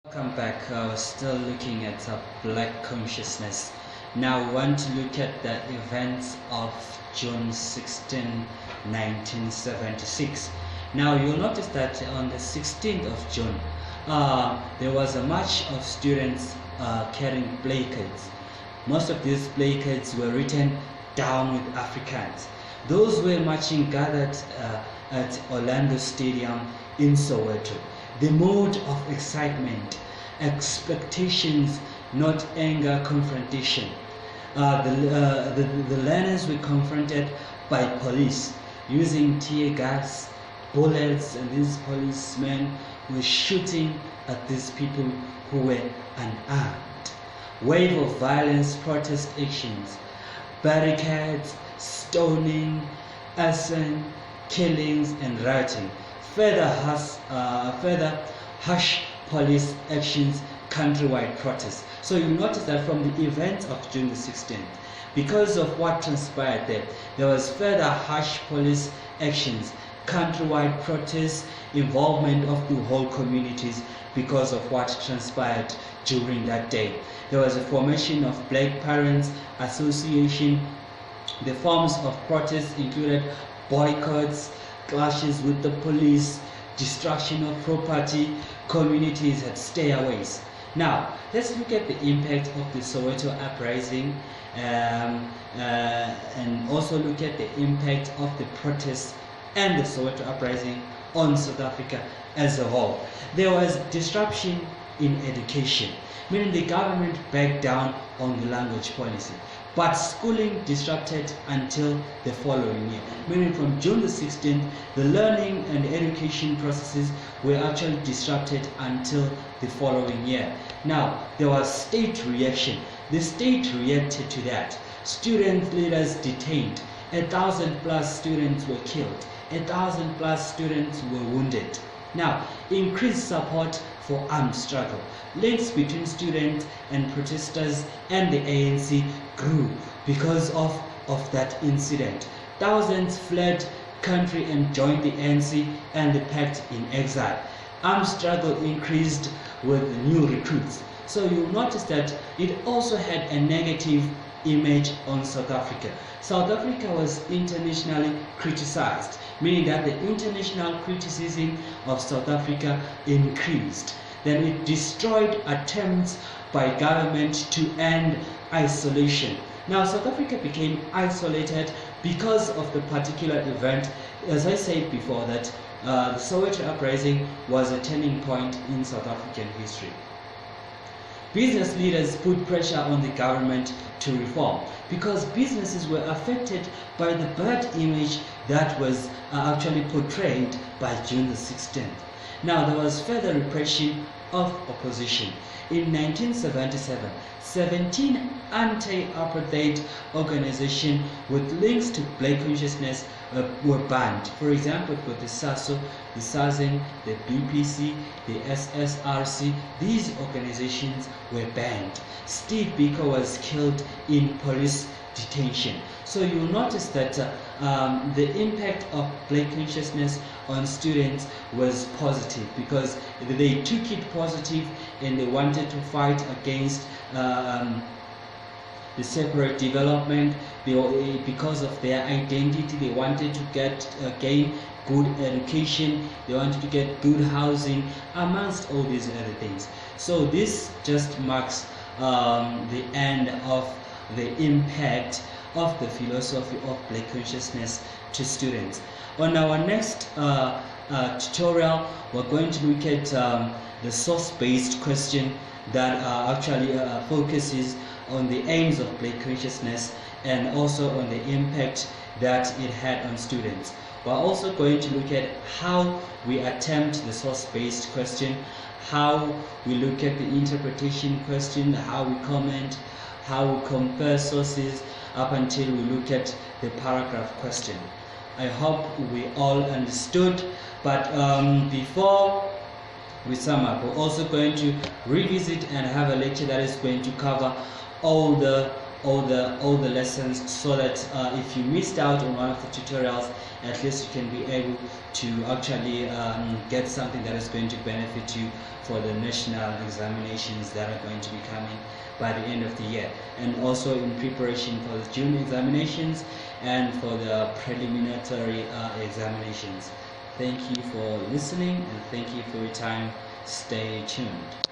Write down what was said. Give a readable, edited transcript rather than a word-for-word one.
Welcome back. We're still looking at Black consciousness. Now we want to look at the events of June 16, 1976. Now you'll notice that on the 16th of June, there was a march of students carrying placards. Most of these placards were written "Down with Africans." Those who were marching gathered at Orlando Stadium in Soweto. The mood of excitement, expectations, not anger, confrontation. The learners were confronted by police using tear gas, bullets, and these policemen were shooting at these people who were unarmed. Wave of violence, protest actions, barricades, stoning, arson, killings, and rioting. Further harsh police actions, countrywide protests. So you notice that from the events of June the 16th, because of what transpired there was further harsh police actions, countrywide protests, involvement of the whole communities because of what transpired during that day. There was a formation of Black Parents Association. The forms of protests included boycotts, clashes with the police, destruction of property, communities had stayaways. Now, let's look at the impact of the Soweto uprising and also look at the impact of the protests and the Soweto uprising on South Africa as a whole. There was disruption in education, meaning the government backed down on the language policy. But schooling disrupted until the following year, meaning from June the 16th, the learning and education processes were actually disrupted until the following year. Now, there was state reaction. The state reacted to that. Student leaders detained. 1,000+ students were killed. 1,000+ students were wounded. Now, increased support for armed struggle. Links between students and protesters and the ANC grew because of that incident. Thousands fled country and joined the ANC and the pact in exile. Armed struggle increased with new recruits. So you notice that it also had a negative image on South Africa. South Africa was internationally criticized, meaning that the international criticism of South Africa increased. Then it destroyed attempts by government to end isolation. Now South Africa became isolated because of the particular event. As I said before, that the Soweto uprising was a turning point in South African history. Business leaders put pressure on the government to reform because businesses were affected by the bad image that was actually portrayed by June the 16th. Now, there was further repression of opposition. In 1977, 17 anti-apartheid organizations with links to Black consciousness were banned. For example, for the SASO, the SAZN, the BPC, the SSRC, these organizations were banned. Steve Biko was killed in police detention. So you'll notice that the impact of Black consciousness on students was positive because they took it positive and they wanted to fight against the separate development. Because of their identity, they wanted to gain good education, they wanted to get good housing, amongst all these other things. So this just marks the end of the impact of the philosophy of Black consciousness to students. On our next tutorial, we're going to look at the source-based question that actually focuses on the aims of Black consciousness and also on the impact that it had on students. We're also going to look at how we attempt the source-based question, how we look at the interpretation question, how we comment, how we compare sources, up until we look at the paragraph question. I hope we all understood, but before we sum up, we're also going to revisit and have a lecture that is going to cover all the all the lessons, so that if you missed out on one of the tutorials, at least you can be able to actually get something that is going to benefit you for the national examinations that are going to be coming by the end of the year, and also in preparation for the June examinations and for the preliminary examinations. Thank you for listening, and thank you for your time. Stay tuned.